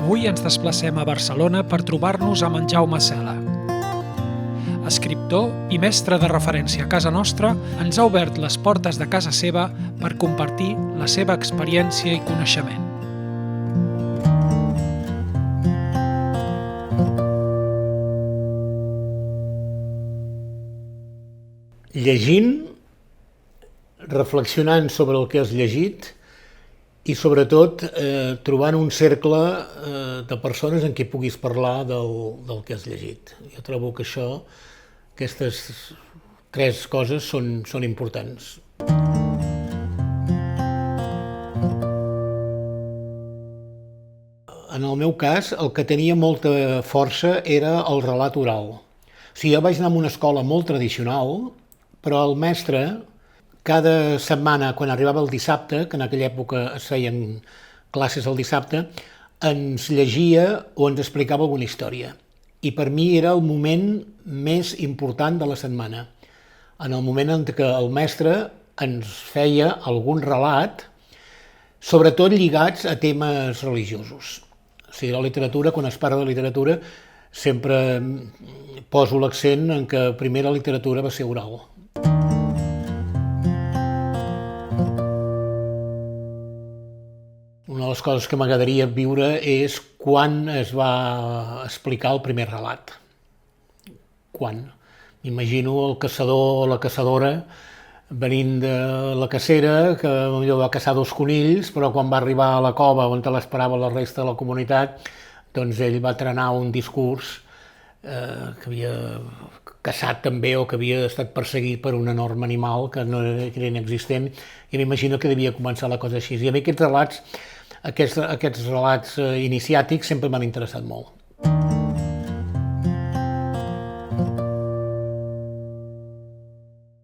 Avui ens desplacem a Barcelona per trobar-nos amb en Jaume Cela. Escriptor i mestre de referència a casa nostra, ens ha obert les portes de casa seva per compartir la seva experiència i coneixement. Llegint, reflexionant sobre el que has llegit i sobretot trobant un cercle de persones en qui puguis parlar del que has llegit. Jo trobo que aquestes tres coses són importants. En el meu cas, el que tenia molta força era el relat oral. O sigui, jo vaig anar a una escola molt tradicional, però el mestre, cada setmana, quan arribava el dissabte, que en aquella època es feien classes el dissabte, ens llegia o ens explicava alguna història. I per mi era el moment més important de la setmana. En el moment en què el mestre ens feia algun relat, sobretot lligats a temes religiosos. O sigui, la literatura, quan es parla de literatura, sempre poso l'accent en que primer la literatura va ser oral. Una de les coses que m'agradaria viure és quan es va explicar el primer relat. Quan? M'imagino el caçador o la caçadora venint de la cacera, que potser va caçar 2 conills, però quan va arribar a la cova on l'esperava la resta de la comunitat, doncs ell va trenar un discurs que havia caçat també o que havia estat perseguit per un enorme animal que no era inexistent, i m'imagino que devia començar la cosa així. I a mi aquests relats iniciàtics sempre m'han interessat molt.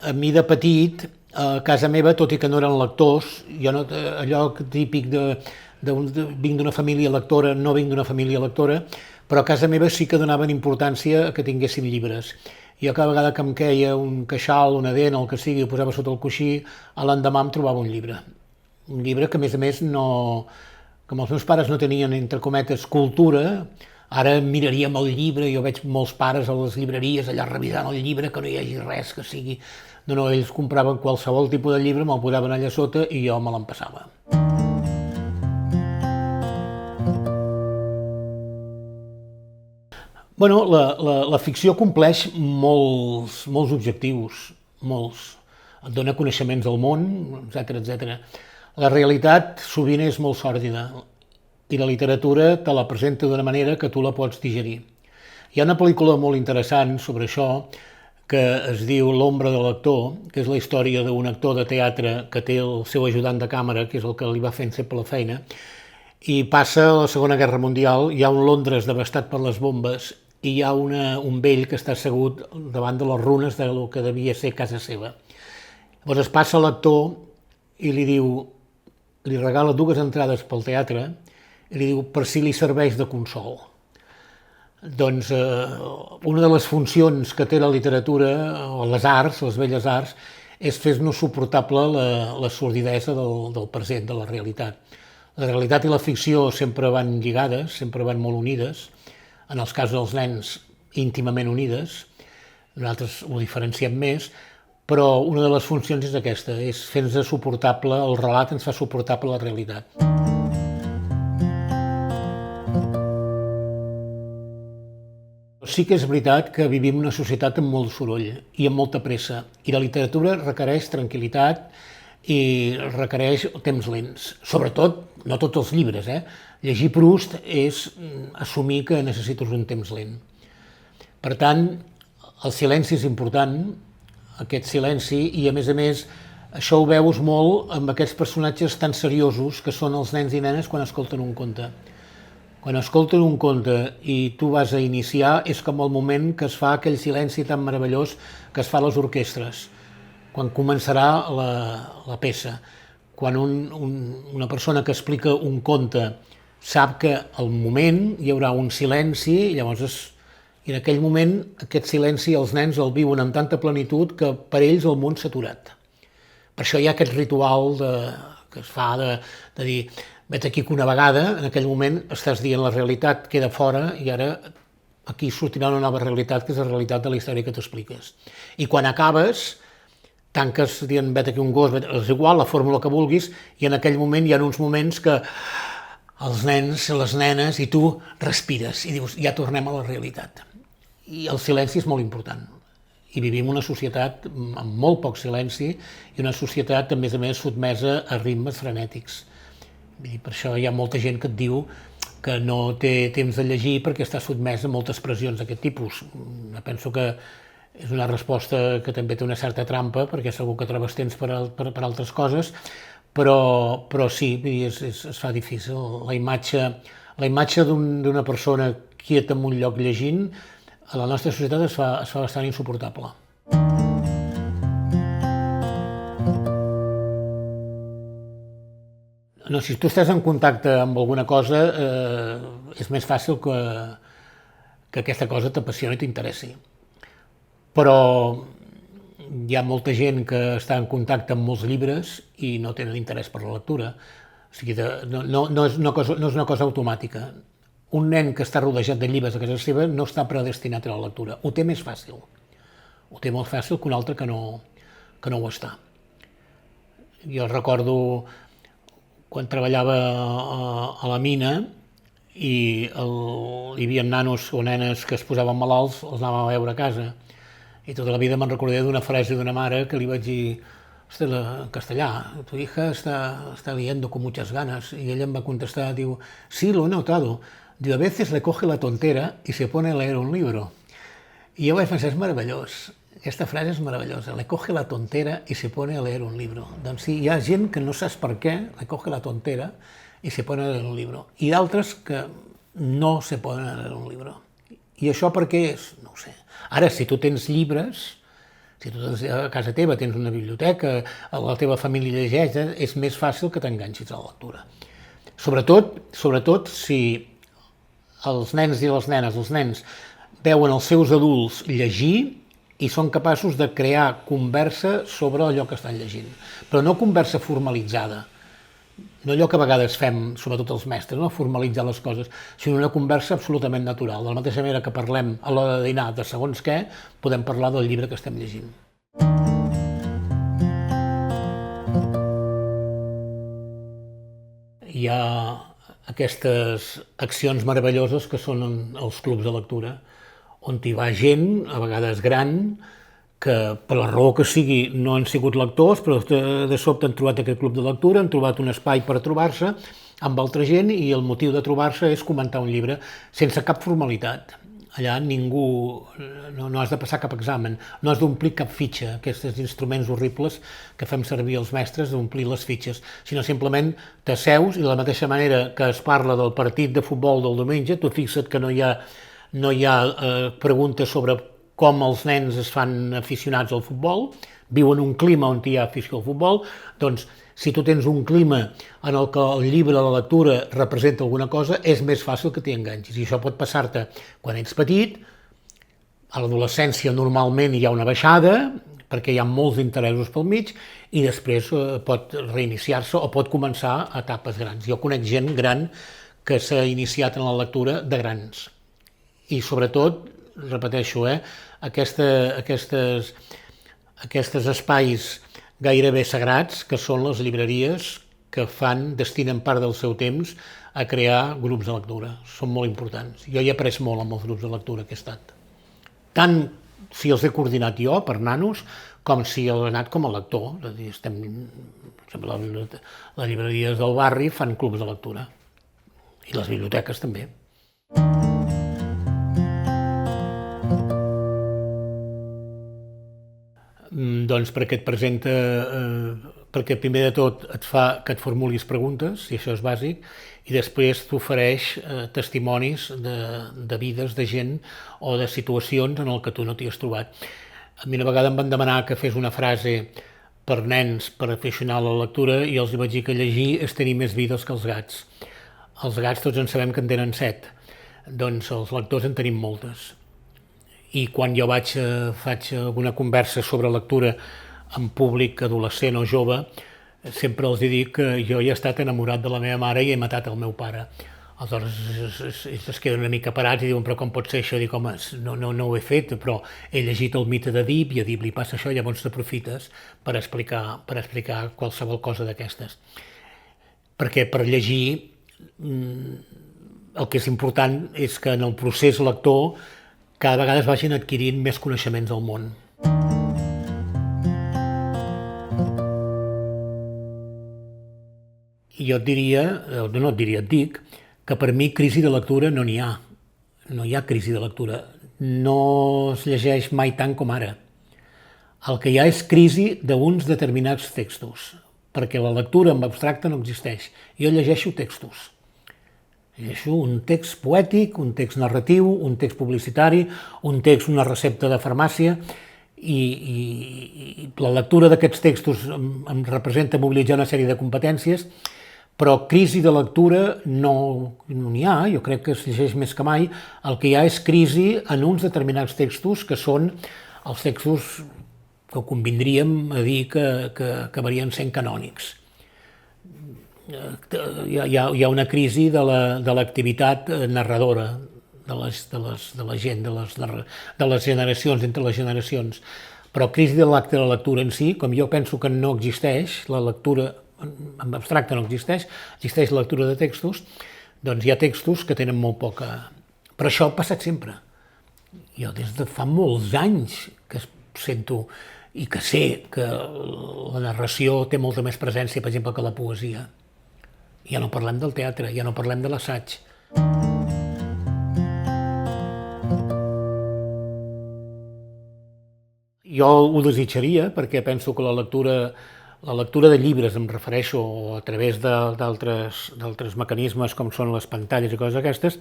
A mi de petit, a casa meva, tot i que no eren lectors, allò típic vinc d'una família lectora, no vinc d'una família lectora, però a casa meva sí que donaven importància a que tinguéssim llibres. Jo cada vegada que em queia un queixal, una dent, el que sigui, ho posava sota el coixí, a l'endemà em trobava un llibre. Un llibre que, a més, com els meus pares no tenien, entre cometes, cultura, ara miraríem el llibre, jo veig molts pares a les llibreries allà revisant el llibre, que no hi hagi res que sigui... No, ells compraven qualsevol tipus de llibre, me'l posaven allà sota i jo me l'empassava. Bueno, la ficció compleix molts objectius, molts. Et dona coneixements del món, etc. La realitat sovint és molt sòrdida i la literatura te la presenta d'una manera que tu la pots digerir. Hi ha una pel·lícula molt interessant sobre això que es diu L'ombra de l'actor, que és la història d'un actor de teatre que té el seu ajudant de càmera, que és el que li va fent sempre la feina, i passa a la Segona Guerra Mundial, hi ha un Londres devastat per les bombes i hi ha un vell que està assegut davant de les runes del que devia ser casa seva. Llavors es passa l'actor i li regala 2 entrades pel teatre i li diu per si li serveix de consol. Doncs una de les funcions que té la literatura, o les arts, les belles arts, és fer-nos suportable la sordidesa del present, de la realitat. La realitat i la ficció sempre van lligades, sempre van molt unides, en els casos dels nens íntimament unides, nosaltres ho diferenciem més, però una de les funcions és aquesta, és fer-nos suportable, el relat ens fa suportable la realitat. Sí que és veritat que vivim en una societat amb molt soroll i amb molta pressa, i la literatura requereix tranquil·litat i requereix temps lents. Sobretot, no tots els llibres, Llegir Proust és assumir que necessites un temps lent. Per tant, el silenci és important, aquest silenci, i a més, això ho veus molt amb aquests personatges tan seriosos que són els nens i nenes quan escolten un conte. Quan escolten un conte i tu vas a iniciar, és com el moment que es fa aquell silenci tan meravellós que es fa a les orquestres, quan començarà la peça. Quan una persona que explica un conte sap que al moment hi haurà un silenci, i llavors en aquell moment aquest silenci els nens el viuen amb tanta plenitud que per ells el món s'ha aturat. Per això hi ha aquest ritual que es fa de dir Vet aquí que una vegada, en aquell moment, estàs dient la realitat queda fora i ara aquí sortirà una nova realitat, que és la realitat de la història que t'expliques. I quan acabes, tanques dient vet aquí un gos, és igual, la fórmula que vulguis, i en aquell moment hi ha uns moments que els nens, les nenes i tu respires i dius ja tornem a la realitat. I el silenci és molt important. I vivim una societat amb molt poc silenci i una societat, a més, sotmesa a ritmes frenètics. Per això hi ha molta gent que et diu que no té temps de llegir perquè està sotmès a moltes pressions d'aquest tipus. Penso que és una resposta que també té una certa trampa, perquè segur que trobes temps per altres coses, però sí, es fa difícil. La imatge d'una persona quieta en un lloc llegint a la nostra societat es fa bastant insuportable. No, si tu estàs en contacte amb alguna cosa, és més fàcil que aquesta cosa t'apassioni i t'interessi. Però hi ha molta gent que està en contacte amb molts llibres i no tenen interès per la lectura. O sigui, no és una cosa automàtica. Un nen que està rodejat de llibres a casa seva no està predestinat a la lectura. Ho té més fàcil. Ho té molt fàcil que un altre que no ho està. Jo recordo quan treballava a la mina i hi havia nanos o nenes que es posaven malalts, els anàvem a veure a casa. I tota la vida me'n recordé d'una frase d'una mare que li vaig dir en castellà, tu hija está leyendo con muchas ganas. Y ella em va contestar, diu, sí, lo he notado. Diu, a veces le coge la tontera y se pone a leer un libro. I jo vaig pensar, és meravellós. Aquesta frase és meravellosa. Le coge la tontera y se pone a leer un libro. Doncs sí, hi ha gent que no saps per què, le coge la tontera y se pone a leer un libro. I d'altres que no se ponen a leer un libro. I això per què és? No ho sé. Ara, si tu tens llibres, si tu a casa teva tens una biblioteca, la teva família llegeix, és més fàcil que t'enganxis a la lectura. Sobretot si els nens i les nenes, els nens, veuen els seus adults llegir i són capaços de crear conversa sobre allò que estan llegint. Però no conversa formalitzada, no allò que a vegades fem, sobretot els mestres, no formalitzar les coses, sinó una conversa absolutament natural. De la mateixa manera que parlem a l'hora de dinar de segons què, podem parlar del llibre que estem llegint. Hi ha aquestes accions meravelloses que són els clubs de lectura, on hi va gent, a vegades gran, que per la raó que sigui no han sigut lectors, però de sobte han trobat aquest club de lectura, han trobat un espai per trobar-se amb altra gent i el motiu de trobar-se és comentar un llibre sense cap formalitat. Allà ningú, no has de passar cap examen, no has d'omplir cap fitxa, aquests instruments horribles que fem servir els mestres d'omplir les fitxes, sinó simplement t'asseus i de la mateixa manera que es parla del partit de futbol del diumenge, tu fixa't que no hi ha preguntes sobre com els nens es fan aficionats al futbol, viuen un clima on hi ha afició al futbol, doncs si tu tens un clima en el que el llibre, la lectura representa alguna cosa, és més fàcil que t'hi enganxis. I això pot passar-te quan ets petit, a l'adolescència normalment hi ha una baixada, perquè hi ha molts interessos pel mig, i després pot reiniciar-se o pot començar a etapes grans. Jo conec gent gran que s'ha iniciat en la lectura de grans. I sobretot, repeteixo, aquests espais gairebé sagrats que són les llibreries que destinen part del seu temps a crear grups de lectura. Són molt importants. Jo hi he après molt amb els grups de lectura que he estat. Tant si els he coordinat jo, per nanos, com si he anat com a lector. És a dir, les llibreries del barri fan clubs de lectura. I les biblioteques també. Doncs perquè perquè primer de tot et fa que et formulis preguntes, i això és bàsic, i després t'ofereix testimonis de vides de gent o de situacions en què tu no t'hi has trobat. A mi una vegada em van demanar que fes una frase per nens per aficionar a la lectura i els vaig dir que llegir és tenir més vides que els gats. Els gats tots en sabem que en tenen 7, doncs els lectors en tenim moltes. I quan jo faig alguna conversa sobre lectura en públic adolescent o jove, sempre els dic que jo he estat enamorat de la meva mare i he matat el meu pare. Aleshores es queden una mica parats i diuen però com pot ser això? Dic, home, no ho he fet, però he llegit el mite d'Edip i a Edip li passa això, llavors t'aprofites per explicar qualsevol cosa d'aquestes. Perquè per llegir el que és important és que en el procés lector cada vegada es vagin adquirint més coneixements del món. I jo et diria, et dic, que per mi crisi de lectura no n'hi ha. No hi ha crisi de lectura. No es llegeix mai tant com ara. El que hi ha és crisi d'uns determinats textos, perquè la lectura en abstracte no existeix. Jo llegeixo textos. Llegeixo un text poètic, un text narratiu, un text publicitari, un text, una recepta de farmàcia, i la lectura d'aquests textos em representa mobilitzar una sèrie de competències, però crisi de lectura no n'hi ha, jo crec que es llegeix més que mai. El que hi ha és crisi en uns determinats textos que són els textos que convindríem a dir que acabarien sent canònics. Hi ha una crisi de l'activitat narradora de la gent, de les generacions, entre les generacions. Però crisi de l'acte de la lectura en si, com jo penso que no existeix, la lectura en abstracte no existeix, existeix la lectura de textos, doncs hi ha textos que tenen molt poca... Però això ha passat sempre. Jo des de fa molts anys que sento i que sé que la narració té molta més presència, per exemple, que la poesia. Ja no parlem del teatre, ja no parlem de l'assaig. Jo ho desitjaria perquè penso que la lectura de llibres, em refereixo, o a través d'altres mecanismes com són les pantalles i coses d'aquestes,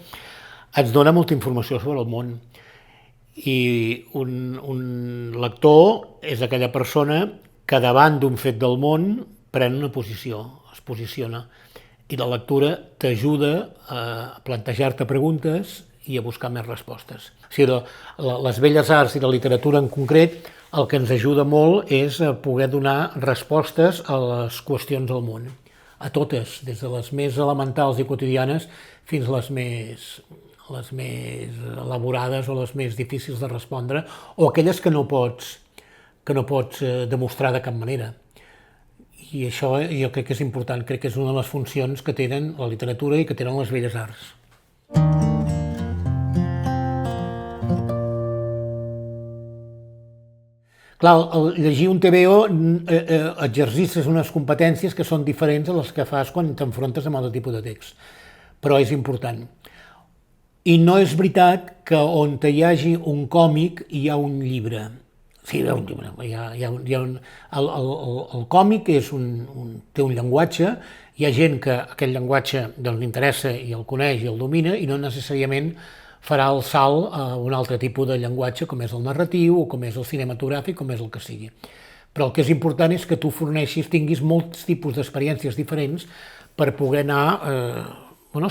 ens dona molta informació sobre el món. I un lector és aquella persona que davant d'un fet del món pren una posició, es posiciona. I la lectura t'ajuda a plantejar-te preguntes i a buscar més respostes. O sigui, les belles arts i la literatura en concret el que ens ajuda molt és a poder donar respostes a les qüestions del món, a totes, des de les més elementals i quotidianes fins a les més elaborades o les més difícils de respondre, o aquelles que no pots demostrar de cap manera. I això jo crec que és important, crec que és una de les funcions que tenen la literatura i que tenen les belles arts. Clar, llegir un TVO exercices unes competències que són diferents a les que fas quan t'enfrontes amb altre tipus de text, però és important. I no és veritat que on hi hagi un còmic hi ha un llibre. Sí, hi ha un llibre. El còmic té un llenguatge, hi ha gent que aquest llenguatge li interessa i el coneix i el domina i no necessàriament farà el salt a un altre tipus de llenguatge com és el narratiu o com és el cinematogràfic, com és el que sigui. Però el que és important és que tu tinguis molts tipus d'experiències diferents per poder anar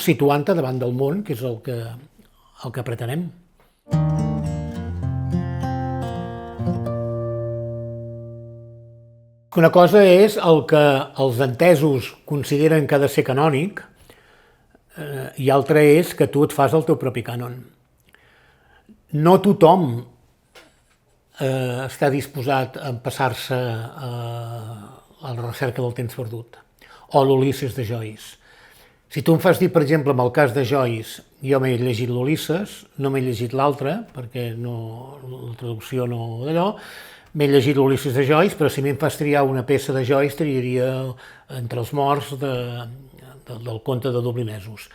situant-te davant del món, que és el que pretenem. Una cosa és el que els entesos consideren que ha de ser canònic, i altra és que tu et fas el teu propi cànon. No tothom està disposat a passar-se a la recerca del temps perdut, o l'Ulisses de Joyce. Si tu em fas dir, per exemple, en el cas de Joyce, jo m'he llegit l'Ulisses, no m'he llegit l'altre, perquè la traducció no d'allò, m'he llegit l'Ulisses de Joyce, però si m'em fas triar una peça de Joyce, triaria Entre els morts del conte de Dublinesos.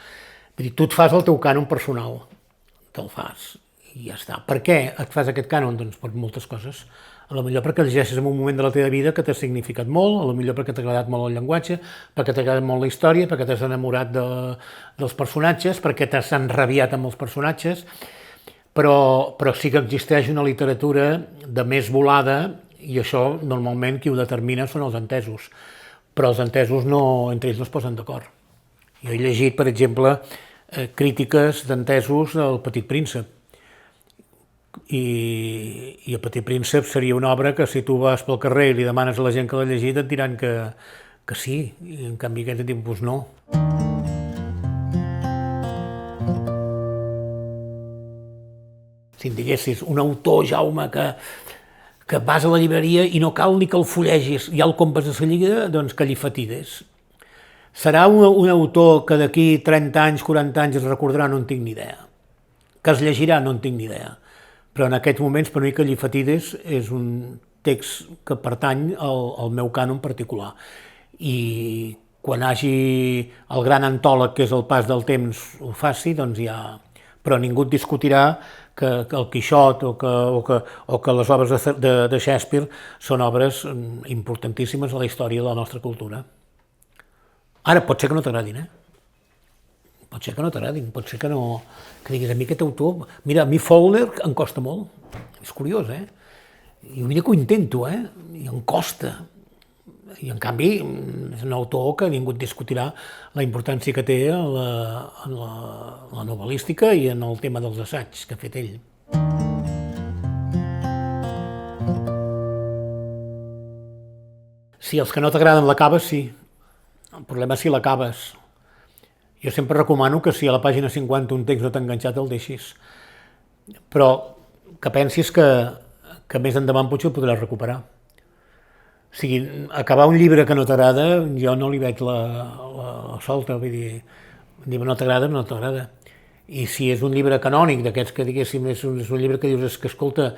Vull dir, tu et fas el teu cànon personal, te'l fas, i ja està. Per què et fas aquest cànon? Doncs per moltes coses. Potser perquè llegeixes en un moment de la teva vida que t'ha significat molt, potser perquè t'ha agradat molt el llenguatge, perquè t'ha agradat molt la història, perquè t'has enamorat dels personatges, perquè t'has enrabiat amb els personatges, però sí que existeix una literatura de més volada i això normalment qui ho determina són els entesos. Però els entesos entre ells no es posen d'acord. Jo he llegit, per exemple, crítiques d'entesos al Petit Príncep. I el Petit Príncep seria una obra que si tu vas pel carrer i li demanes a la gent que l'ha llegit et diran que que sí, i en canvi aquest et diu, doncs no. Si em diguessis un autor, Jaume, que vas a la llibreria i no cal ni que el fullegis, ja el compres a la lliga, doncs que Llifatides. Serà un autor que d'aquí 30 anys, 40 anys es recordarà, no en tinc ni idea. Que es llegirà, no en tinc ni idea. Però en aquests moments, per mi, que Llifatides és un text que pertany al meu cànon particular. I quan hagi el gran antòleg, que és el pas del temps, ho faci, doncs ja... Però ningú et discutirà que el Quixot o que les obres de Shakespeare són obres importantíssimes a la història de la nostra cultura. Ara, pot ser que no t'agradin, Pot ser que no t'agradin, pot ser que no... Que diguis, a mi aquest autor... Mira, a mi Faulkner em costa molt. És curiós, I mira que ho intento, I em costa. I en canvi és un autor que ningú et discutirà la importància que té en la novel·lística i en el tema dels assaigs que ha fet ell. Si els que no t'agraden l'acabes, sí. El problema és si l'acabes. Jo sempre recomano que si a la pàgina 50 un text no t'ha enganxat el deixis. Però que pensis que més endavant potser el podràs recuperar. O sigui, acabar un llibre que no t'agrada, jo no li veig la solta, vull dir, no t'agrada, no t'agrada. I si és un llibre canònic, d'aquests que diguéssim, és un llibre que dius que escolta,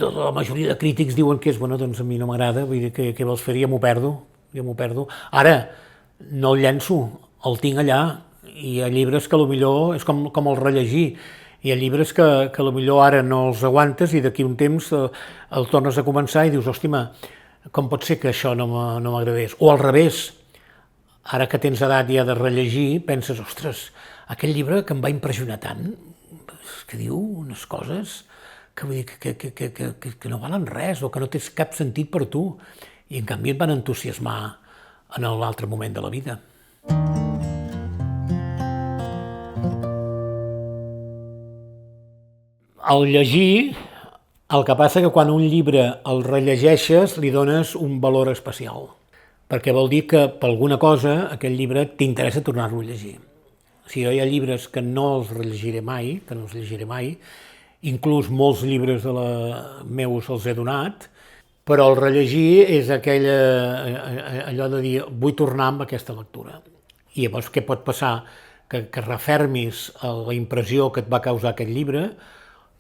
tota la majoria de crítics diuen que és, bueno, doncs a mi no m'agrada, vull dir, què vols fer? Ja m'ho perdo. Ara, no el llenço, el tinc allà, i hi ha llibres que potser és com el rellegir. Hi ha llibres que potser ara no els aguantes i d'aquí un temps el tornes a començar i dius, hòstima, com pot ser que això no m'agradés? O al revés, ara que tens edat ja de rellegir, penses, ostres, aquell llibre que em va impressionar tant, que diu unes coses que vull dir que no valen res o que no tens cap sentit per tu i en canvi et van entusiasmar en l'altre moment de la vida. Al llegir, el que passa que quan un llibre el rellegeixes li dones un valor especial, perquè vol dir que per alguna cosa aquell llibre t'interessa tornar-lo a llegir. O sigui, hi ha llibres que no els rellegiré mai, inclús molts llibres meus els he donat, però el rellegir és allò de dir vull tornar amb aquesta lectura. I llavors què pot passar? Que refermis la impressió que et va causar aquest llibre,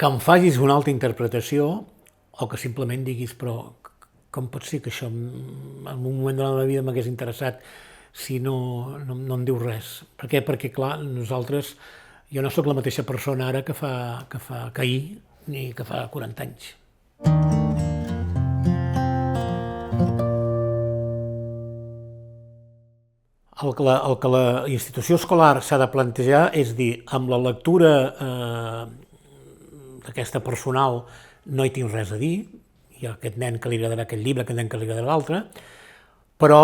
que en facis una altra interpretació o que simplement diguis però com pot ser que això en un moment de la meva vida m'hagués interessat si no em diu res? Per què? Perquè clar, jo no sóc la mateixa persona ara que ahir ni que fa 40 anys. El que la institució escolar s'ha de plantejar és dir, amb la lectura d'aquesta personal no hi tinc res a dir, hi ha aquest nen que li agradarà aquest llibre, aquest nen que li agradarà l'altre, però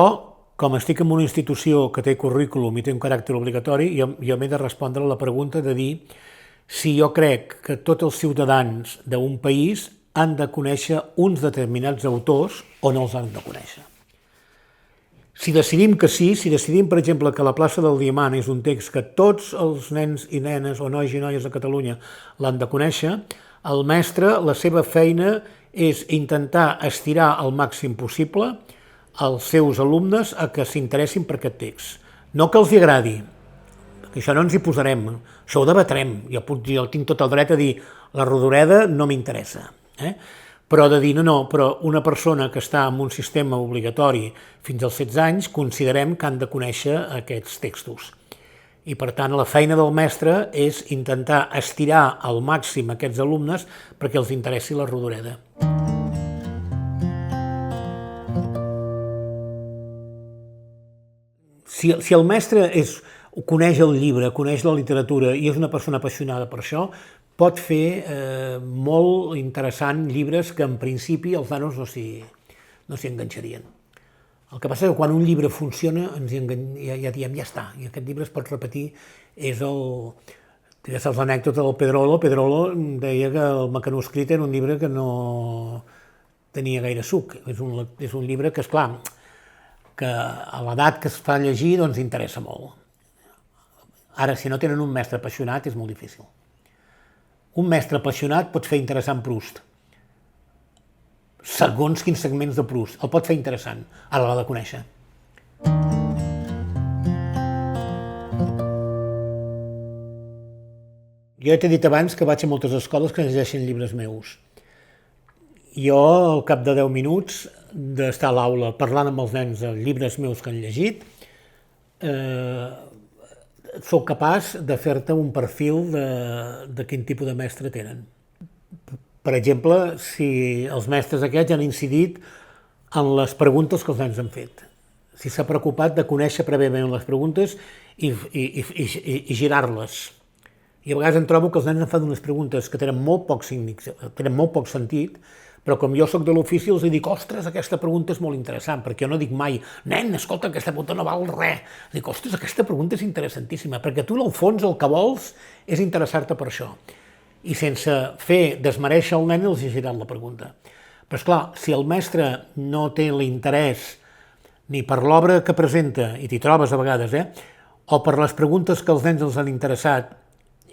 com estic en una institució que té currículum i té un caràcter obligatori, jo m'he de respondre a la pregunta de dir si jo crec que tots els ciutadans d'un país han de conèixer uns determinats autors o no els han de conèixer. Si decidim que sí, si decidim, per exemple, que La plaça del Diamant és un text que tots els nens i nenes o nois i noies de Catalunya l'han de conèixer, el mestre, la seva feina és intentar estirar al màxim possible els seus alumnes a que s'interessin per aquest text. No que els hi agradi, perquè això no ens hi posarem, això ho debatrem. Jo tinc tot el dret a dir la Rodoreda no m'interessa, però de dir no, però una persona que està en un sistema obligatori fins als 16 anys considerem que han de conèixer aquests textos. I per tant la feina del mestre és intentar estirar al màxim aquests alumnes perquè els interessi la Rodoreda. Si el mestre coneix el llibre, coneix la literatura i és una persona apassionada per això, pot fer molt interessant llibres que en principi els nanos no s'hi enganxarien. El que passa és que quan un llibre funciona ja diem ja està, i aquest llibre es pot repetir, és ja saps l'anècdota del Pedrolo. Pedrolo deia que el mecanoscrit era un llibre que no tenia gaire suc, és un llibre que, esclar, que a l'edat que es fa llegir doncs interessa molt. Ara, si no tenen un mestre apassionat, és molt difícil. Un mestre apassionat pot fer interessant Proust. Segons quins segments de Proust. El pot fer interessant. Ara l'ha de conèixer. Jo t'he dit abans que vaig a moltes escoles que llegeixen llibres meus. Jo, al cap de 10 minuts d'estar a l'aula parlant amb els nens de llibres meus que han llegit, sóc capaç de fer-te un perfil de quin tipus de mestre tenen. Per exemple, si els mestres aquests han incidit en les preguntes que els nens han fet. Si s'ha preocupat de conèixer prèviament les preguntes i girar-les. I a vegades em trobo que els nens em fan unes preguntes que tenen molt poc sentit, però com jo sóc de l'ofici els dic, ostres, aquesta pregunta és molt interessant, perquè jo no dic mai, nen, escolta, aquesta pregunta no val res. Dic, ostres, aquesta pregunta és interessantíssima, perquè tu al fons el que vols és interessar-te per això. I sense fer desmereixer el nen els he girat la pregunta. Però esclar, si el mestre no té l'interès ni per l'obra que presenta, i t'hi trobes a vegades, o per les preguntes que els nens els han interessat,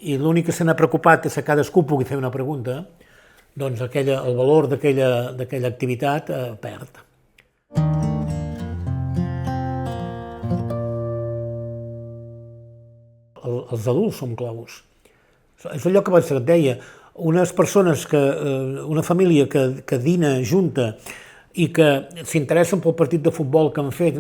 i l'únic que se n'ha preocupat és que cadascú pugui fer una pregunta, doncs el valor d'aquella activitat perd. Els adults som claus. És allò que abans et deia, una família que dina junta i que s'interessen pel partit de futbol que han fet,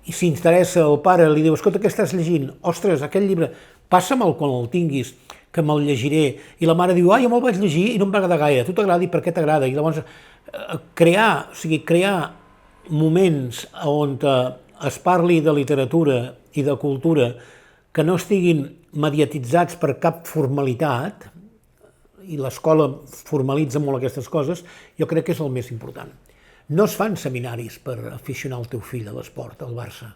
i s'interessa el pare, li diu, escolta, què estàs llegint? Ostres, aquest llibre, passa'me'l quan el tinguis, que me'l llegiré. I la mare diu, jo me'l vaig llegir i no em va agradar gaire. A tu t'agrada i per què t'agrada? I llavors crear moments on es parli de literatura i de cultura que no estiguin mediatitzats per cap formalitat, i l'escola formalitza molt aquestes coses, jo crec que és el més important. No es fan seminaris per aficionar el teu fill a l'esport, al Barça.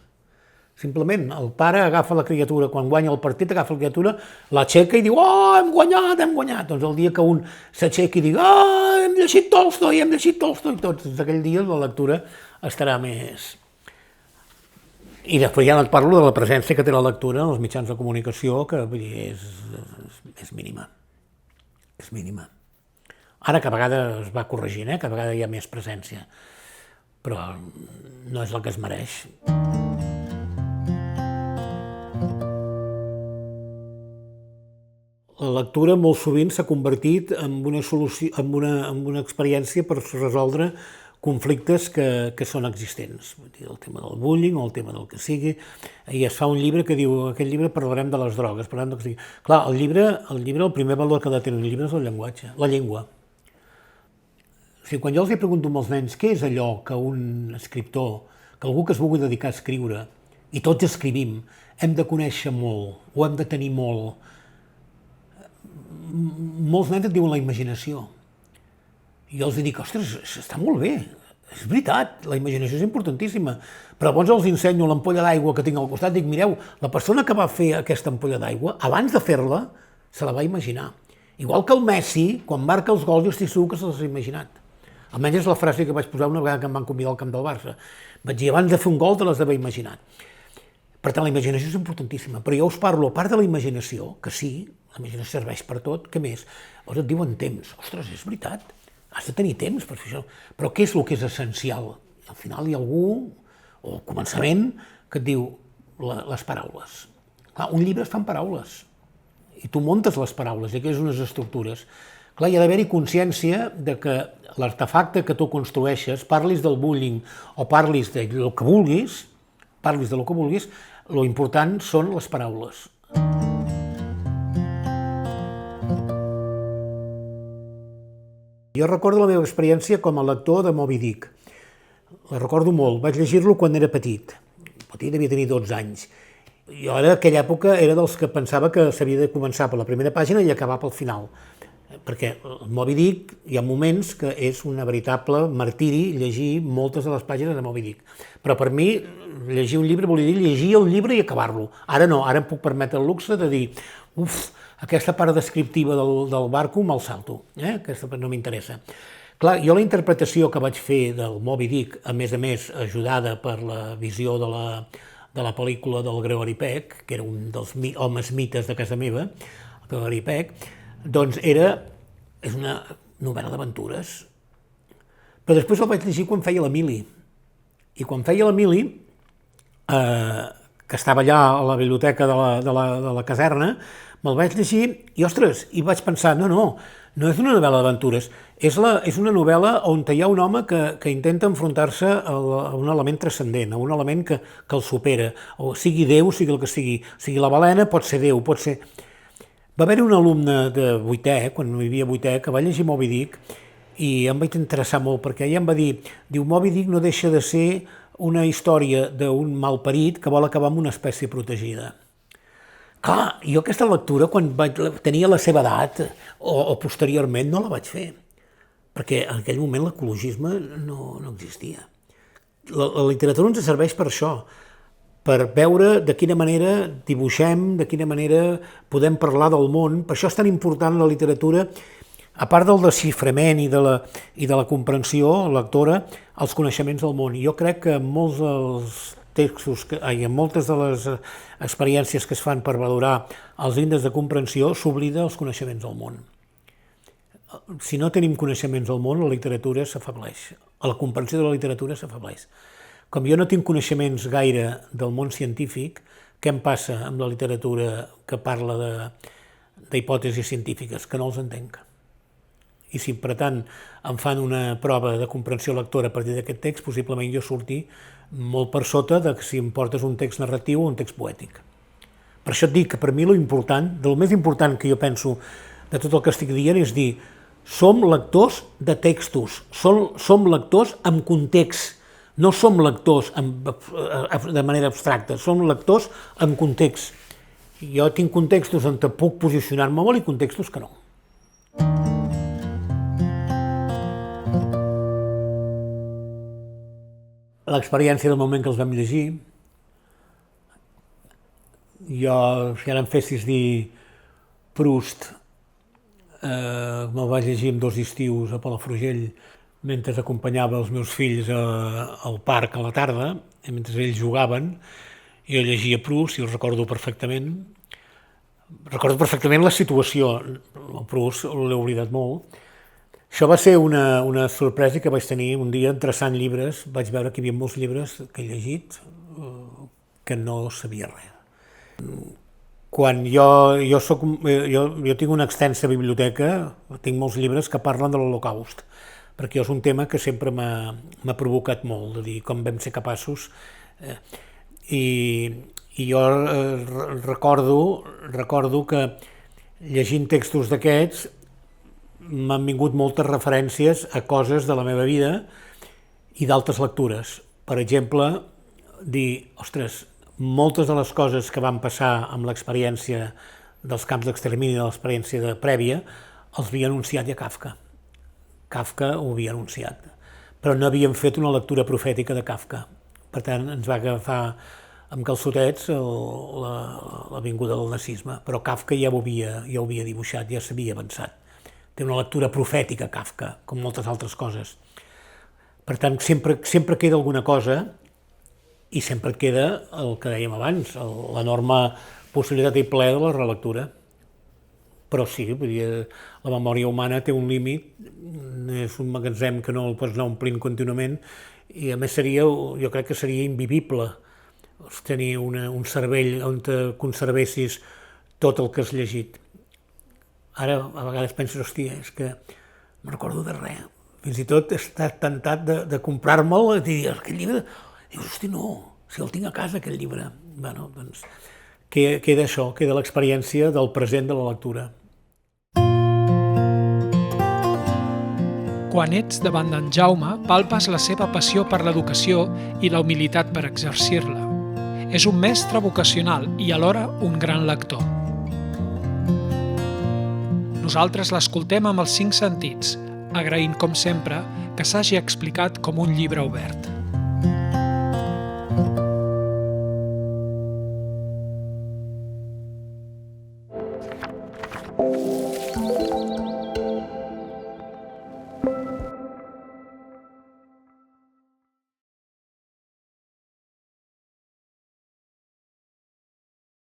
Simplement, el pare agafa la criatura, quan guanya el partit, agafa la criatura, l'aixeca i diu, oh, hem guanyat, hem guanyat. Doncs el dia que un s'aixeca i diu, oh, hem llegit Tolstoi, doncs aquell dia la lectura estarà més... I després ja no et parlo de la presència que té la lectura en els mitjans de comunicació, que és mínima. És mínima. Ara que a vegades es va corregint, que a vegades hi ha més presència, però no és el que es mereix. La lectura molt sovint s'ha convertit en una experiència per resoldre conflictes que són existents. El tema del bullying o el tema del que sigui. I es fa un llibre que diu, aquest llibre parlarem de les drogues, parlarem del que sigui. Clar, el llibre, el primer valor que ha de tenir un llibre és el llenguatge, la llengua. O sigui, quan jo els pregunto als nens què és allò que un escriptor, que algú que es vulgui dedicar a escriure, i tots escrivim, hem de conèixer molt, o hem de tenir molt, molts nens et diuen la imaginació. I jo els dic, ostres, està molt bé, és veritat, la imaginació és importantíssima, però llavors els ensenyo l'ampolla d'aigua que tinc al costat, dic, mireu, la persona que va fer aquesta ampolla d'aigua, abans de fer-la, se la va imaginar. Igual que el Messi, quan marca els gols, jo estic segur que se l'ha imaginat. Almenys és la frase que vaig posar una vegada que em van convidar al camp del Barça. Vaig dir, abans de fer un gol te l'has d'haver imaginat. Per tant, la imaginació és importantíssima, però jo us parlo, a part de la imaginació, que sí, la imaginació serveix per tot, què més? Llavors et diuen temps. Ostres, és veritat, has de tenir temps per fer això. Però què és el que és essencial? Al final hi ha algú, o al començament, que et diu les paraules. Clar, un llibre es fa en paraules, i tu muntes les paraules, i aquelles unes estructures. Clar, hi ha d'haver-hi consciència de que l'artefacte que tu construeixes, parlis del bullying o parlis del que vulguis, lo important són les paraules. Jo recordo la meva experiència com a lector de Moby Dick. La recordo molt. Vaig llegir-lo quan era petit. Devia tenir 12 anys. Jo en aquella època era dels que pensava que s'havia de començar per la primera pàgina i acabar pel final. Perquè el Moby Dick hi ha moments que és una veritable martiri llegir moltes de les pàgines de Moby Dick. Però per mi, llegir un llibre volia dir llegir el llibre i acabar-lo. Ara no, ara em puc permetre el luxe de dir aquesta part descriptiva del barco me'l salto, aquesta part no m'interessa. Clar, jo la interpretació que vaig fer del Moby Dick, a més ajudada per la visió de la pel·lícula del Gregory Peck, que era un dels homes mites de casa meva, el Gregory Peck, doncs és una novel·la d'aventures. Però després el vaig llegir quan feia l'Emili. I quan feia l'Emili, que estava allà a la biblioteca de la caserna, me'l vaig llegir i, ostres, i vaig pensar, no és una novel·la d'aventures, és una novel·la on hi ha un home que intenta enfrontar-se a un element transcendent, a un element que el supera, o sigui Déu, sigui el que sigui. O sigui, la balena pot ser Déu, pot ser... Va haver-hi un alumne de vuitè, quan hi havia vuitè, que va llegir Moby Dick i em vaig interessar molt, perquè ella em va dir, Moby Dick no deixa de ser una història d'un malparit que vol acabar amb una espècie protegida. Clar, jo aquesta lectura, quan tenia la seva edat, o posteriorment, no la vaig fer, perquè en aquell moment l'ecologisme no existia. La literatura ens serveix per això, per veure de quina manera dibuixem, de quina manera podem parlar del món. Per això és tan important la literatura, a part del desxiframent i de la comprensió lectora, els coneixements del món. Jo crec que molts dels textos i en moltes de les experiències que es fan per valorar els índexs de comprensió s'oblida els coneixements del món. Si no tenim coneixements del món, la literatura s'afebleix. La comprensió de la literatura s'afebleix. Com jo no tinc coneixements gaire del món científic, què em passa amb la literatura que parla d'hipòtesis científiques? Que no els entenc. I si, per tant, em fan una prova de comprensió lectora a partir d'aquest text, possiblement jo surti molt per sota de si em portes un text narratiu o un text poètic. Per això et dic que per mi el més important que jo penso de tot el que estic dient és dir, som lectors de textos, som lectors amb context, no som lectors de manera abstracta, som lectors amb context. Jo tinc contextos on puc posicionar-me molt i contextos que no. L'experiència del moment que els vam llegir, jo, si ara em fessis dir Proust, me'l vaig llegir en 2 estius a Palafrugell, mentre acompanyava els meus fills al parc a la tarda, i mentre ells jugaven, jo llegia Proust i ho recordo perfectament. Recordo perfectament la situació, el Proust l'he oblidat molt. Això va ser una sorpresa que vaig tenir un dia entreçant llibres. Vaig veure que hi havia molts llibres que he llegit que no sabia res. Quan jo tinc una extensa biblioteca, tinc molts llibres que parlen de l'Holocaust, perquè és un tema que sempre m'ha provocat molt, de dir com vam ser capaços. I jo recordo que llegint textos d'aquests m'han vingut moltes referències a coses de la meva vida i d'altres lectures. Per exemple, dir, ostres, moltes de les coses que van passar amb l'experiència dels camps d'extermini, de l'experiència prèvia, els havia anunciat ja Kafka. Kafka ho havia anunciat, però no havíem fet una lectura profètica de Kafka. Per tant, ens va agafar amb calçotets la vinguda del nazisme, però Kafka ja ho havia dibuixat, ja s'havia avançat. Té una lectura profètica, Kafka, com moltes altres coses. Per tant, sempre queda alguna cosa i sempre queda el que dèiem abans, l'enorme possibilitat i plaer de la relectura. Però sí, la memòria humana té un límit, és un magatzem que no el pots anar omplint contínuament i a més jo crec que seria invivible tenir un cervell on conservessis tot el que has llegit. Ara, a vegades penses, hòstia, és que no recordo de res. Fins i tot he estat tentat de comprar-me'l i dir, aquest llibre... Dius, hosti, no, si el tinc a casa, aquest llibre. Bé, doncs, queda això, queda l'experiència del present de la lectura. Quan ets davant d'en Jaume, palpes la seva passió per l'educació i la humilitat per exercir-la. És un mestre vocacional i alhora un gran lector. Nosaltres l'escoltem amb els 5 sentits, agraint, com sempre, que s'hagi explicat com un llibre obert.